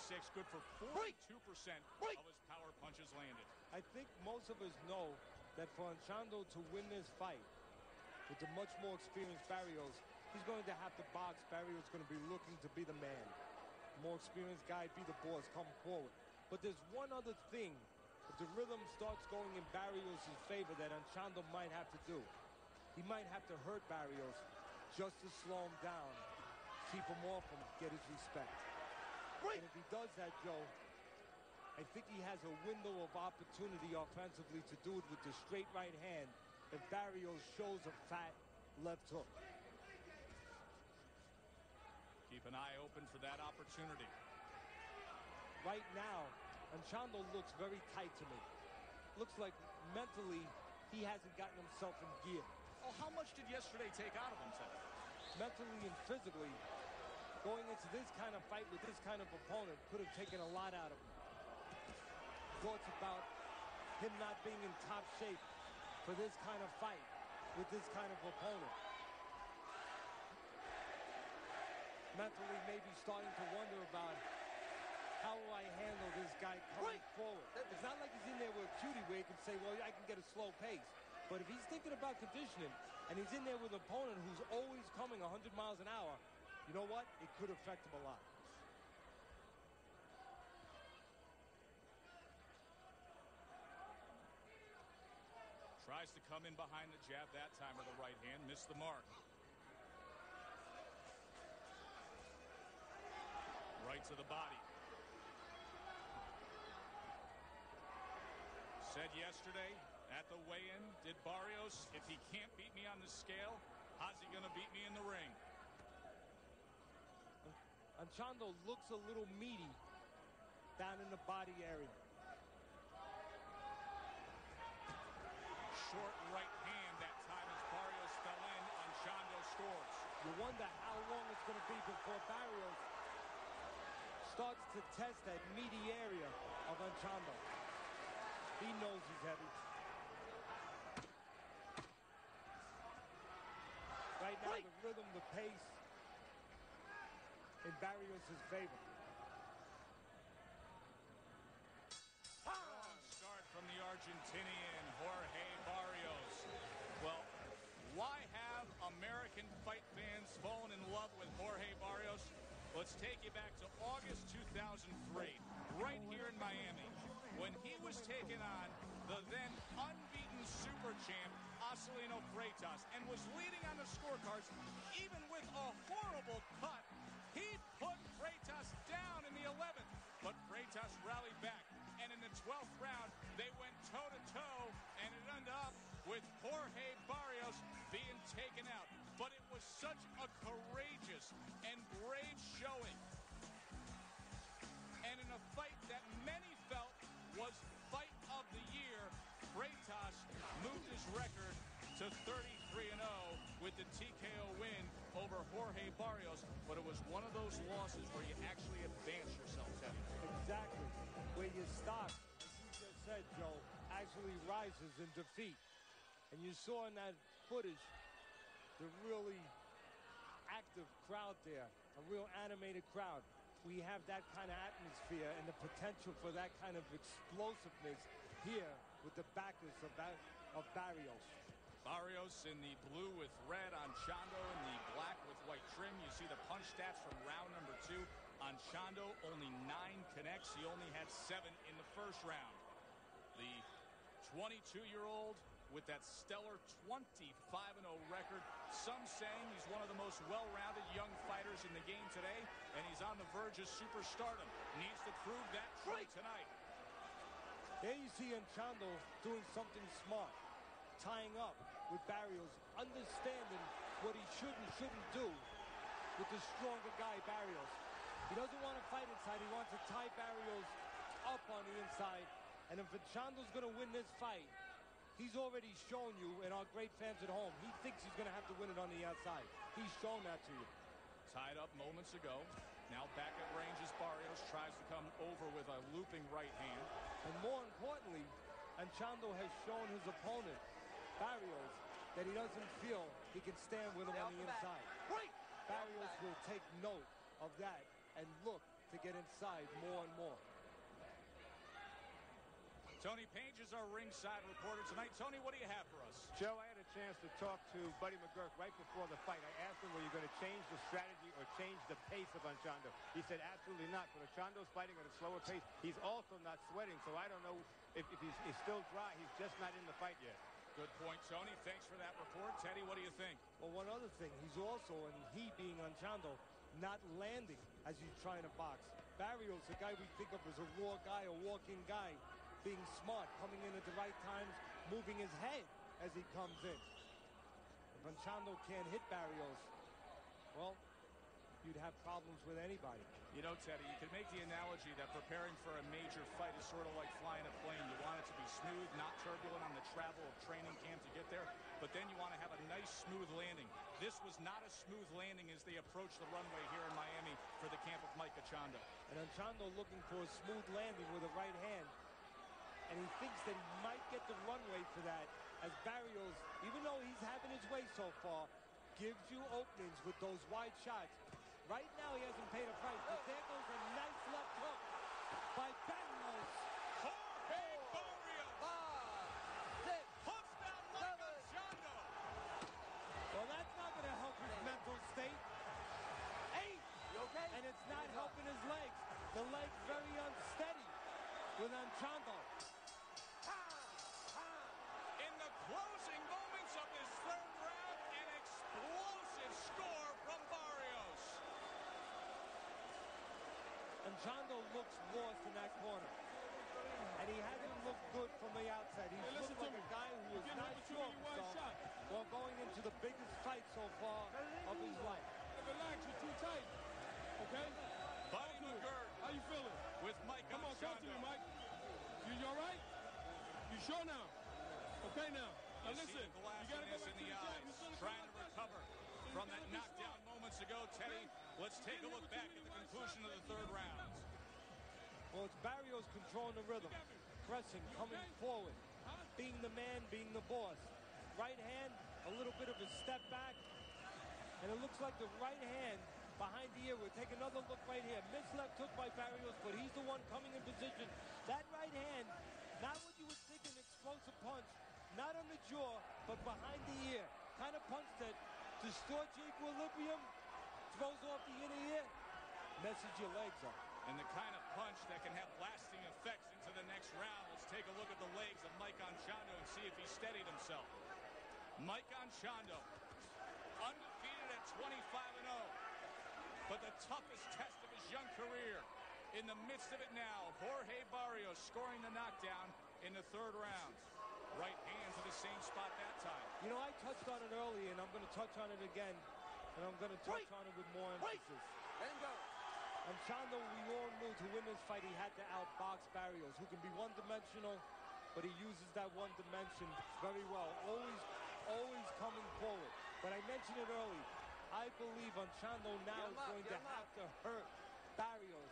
26, good for 42% of his power punches landed. I think most of us know that for Anchondo to win this fight with the much more experienced Barrios, he's going to have to box. Barrios is going to be looking to be the man. More experienced guy, be the boss, come forward. But there's one other thing. If the rhythm starts going in Barrios' favor that Anchondo might have to do. He might have to hurt Barrios just to slow him down, keep him off him, get his respect. And if he does that, Joe, I think he has a window of opportunity offensively to do it with the straight right hand if Barrios shows a fat left hook. Keep an eye open for that opportunity. Right now, Anchondo looks very tight to me. Looks like mentally he hasn't gotten himself in gear. Oh, how much did yesterday take out of him today? Mentally and physically, going into this kind of fight with this kind of opponent could have taken a lot out of him. Thoughts about him not being in top shape for this kind of fight with this kind of opponent. Mentally maybe starting to wonder about how will I handle this guy coming forward. It's not like he's in there with a cutie where he can say, well, I can get a slow pace. But if he's thinking about conditioning and he's in there with an opponent who's always coming 100 miles an hour, you know what? It could affect him a lot. Tries to come in behind the jab that time with the right hand. Missed the mark. Right to the body. Said yesterday at the weigh-in, did Barrios, if he can't beat me on the scale, how's he going to beat me in the ring? Anchondo looks a little meaty down in the body area. Short right hand that time as Barrios fell in. Anchondo scores. You wonder how long it's going to be before Barrios starts to test that meaty area of Anchondo. He knows he's heavy. Right now, the rhythm, the pace in Barrios' favor. Start from the Argentinian, Jorge Barrios. Well, why have American fight fans fallen in love with Jorge Barrios? Let's take you back to August 2003, right here in Miami, when he was taking on the then unbeaten super champ, Acelino Freitas, and was leading on the scorecards, even with a horrible cut. He put Freitas down in the 11th, but Freitas rallied back, and in the 12th round, they went toe-to-toe, and it ended up with Jorge Barrios being taken out. But it was such a courageous and brave showing. And in a fight that many felt was fight of the year, Freitas moved his record to 33-0 with the TKO win over Jorge Barrios. But it was one of those losses where you actually advance yourself, Teddy. Exactly. Where your stock, as you just said, Joe, actually rises in defeat. And you saw in that footage the really active crowd there, a real animated crowd. We have that kind of atmosphere and the potential for that kind of explosiveness here with the backers of Barrios. Barrios in the blue with red, Anchondo in the black with white trim. You see the punch stats from round number 2. Anchondo only 9 connects. He only had 7 in the first round. The 22-year-old with that stellar 25-0 record. Some saying he's one of the most well-rounded young fighters in the game today, and he's on the verge of superstardom. Needs to prove that true tonight. There you see Anchondo doing something smart, tying up with Barrios, understanding what he should and shouldn't do with the stronger guy, Barrios. He doesn't want to fight inside. He wants to tie Barrios up on the inside. And if Anchondo's going to win this fight, he's already shown you, and our great fans at home, he thinks he's going to have to win it on the outside. He's shown that to you. Tied up moments ago. Now back at range as Barrios tries to come over with a looping right hand. And more importantly, Anchondo has shown his opponent, Barrios, that he doesn't feel he can stand with him on the inside. Barrios will take note of that and look to get inside more and more. Tony Page is our ringside reporter tonight. Tony, what do you have for us? Joe, I had a chance to talk to Buddy McGurk right before the fight. I asked him, were you going to change the strategy or change the pace of Anchondo? He said, absolutely not. But Anchondo's fighting at a slower pace. He's also not sweating, so I don't know if he's still dry. He's just not in the fight yet. Good point, Tony. Thanks for that report. Teddy, what do you think? Well, one other thing, he's also, and he being Anchondo, not landing as he's trying to box. Barrios, the guy we think of as a raw guy, a walk-in guy, being smart, coming in at the right times, moving his head as he comes in. If Anchondo can't hit Barrios, well, you'd have problems with anybody. You know, Teddy, you could make the analogy that preparing for a major fight is sort of like flying a plane. You want it to be smooth, not turbulent on the travel of training camp to get there, but then you want to have a nice, smooth landing. This was not a smooth landing as they approach the runway here in Miami for the camp of Mike Anchondo. And Anchondo looking for a smooth landing with a right hand, and he thinks that he might get the runway for that, as Barrios, even though he's having his way so far, gives you openings with those wide shots. Right now, he hasn't paid a price, but there goes a nice left hook by Barrios. Jorge Barrios puts down Mike Anchondo. Well, that's not going to help his mental state. 8. You okay? And it's not helping his legs. The legs very unsteady with Anchondo. In the closing moments of this third round, an explosive score from Barrios. Anchondo looks lost in that corner. And he hasn't looked good from the outside. He's looked like a guy who is not sure of himself while going into the biggest fight so far of his life. Relax, you're too tight. Okay? Buddy McGurk How you feeling? with Mike Come on, talk to me, Anchondo. Mike. You all right? You sure now? Okay now. Now You see listen, the you gotta go glassiness back in to the the jab. eyes, He's gonna trying to come out recover faster. from You that gotta be knockdown smart. moments ago. Teddy, let's take a look back at the conclusion of the third round. Well, it's Barrios controlling the rhythm, pressing, coming forward, being the man, being the boss. Right hand, a little bit of a step back, and it looks like the right hand behind the ear. We'll take another look right here. Missed left hook by Barrios, but he's the one coming in position. That right hand, not what you would think an explosive punch, not on the jaw, but behind the ear. Kind of punch that distorts your equilibrium, throws off the inner ear, messes your legs up. And the kind of punch that can have lasting effects into the next round. Let's take a look at the legs of Mike Anchondo and see if he steadied himself. Mike Anchondo, undefeated at 25-0, but the toughest test of his young career. In the midst of it now, Jorge Barrios scoring the knockdown in the third round. Right hand to the same spot that time. You know, I touched on it earlier, and I'm going to touch on it again, and I'm going to touch on it with more emphasis. Let him go. Anchondo, we all knew to win this fight he had to outbox Barrios, who can be one-dimensional, but he uses that one dimension very well, always coming forward. But I mentioned it early. I believe Anchondo now is going to have to hurt Barrios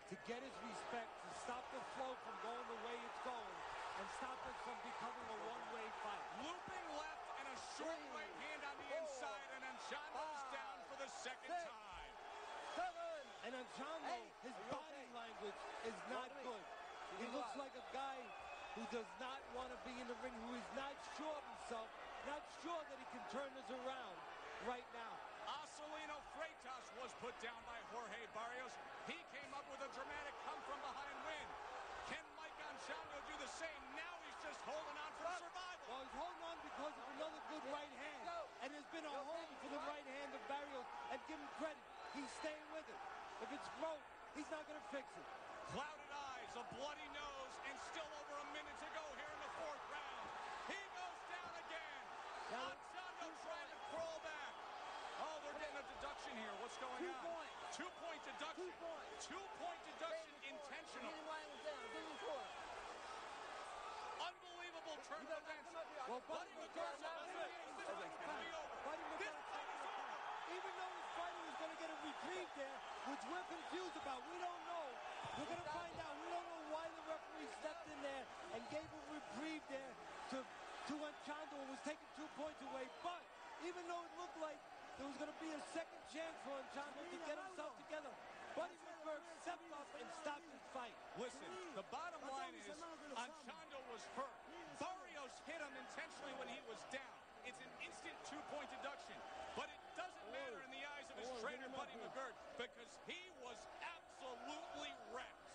to get his respect, to stop the flow from going the way it's going, and stop it from becoming a one-way fight. Looping left and a short right hand on the inside, and Anchondo's down for the second time. And Anchondo, his body language is not good. He looks like a guy who does not want to be in the ring, who is not sure of himself, not sure that he can turn this around right now. Acelino Freitas was put down by Jorge Barrios. He came up with a dramatic come-from-behind win. Can Mike Anchondo do the same? Now he's just holding on for survival. Well, he's holding on because of another good right hand. And there's been a home for the right hand of Barrios. And give him credit, he's staying with it. If it's broke, he's not going to fix it. Clouded eyes, a bloody nose, and still over a minute to go here in the fourth round. He goes down again. Anchondo trying to crawl back. Oh, they're getting a deduction here. What's going on? 2 points. 2-point deduction. 2 points. 2-point deduction intentional. Unbelievable turn of events. Well, Buddy McGurk's up. This could be over. This fight is over. Even though his fighter is going to get a reprieve there, which we're confused about, we don't know. We're going to find out. We don't know why the referee stepped in there and gave a reprieve there to Anchondo and was taking 2 points away. But even though it looked like there was going to be a second chance for Anchondo to get himself together, Buddy McGurk stepped up and stopped his fight. Listen, the bottom line is Anchondo was hurt. Barrios hit him intentionally when he was down. It's an instant 2-point deduction. But it doesn't matter in the eyes of his trainer, Buddy McGurk, because he was absolutely wrecked.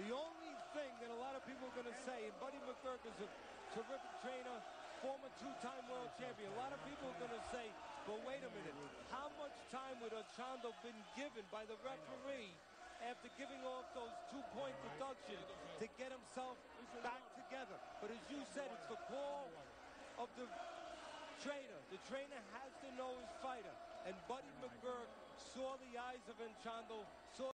The only thing that a lot of people are going to say, and Buddy McGurk is a terrific trainer, former two-time world champion. A lot of people are going to say, but wait a minute, how much time would Anchondo been given by the referee after giving off those 2-point deductions to get himself back together? But as you said, it's the call of the trainer. The trainer has to know his fighter. And Buddy McGurk saw the eyes of Anchondo, saw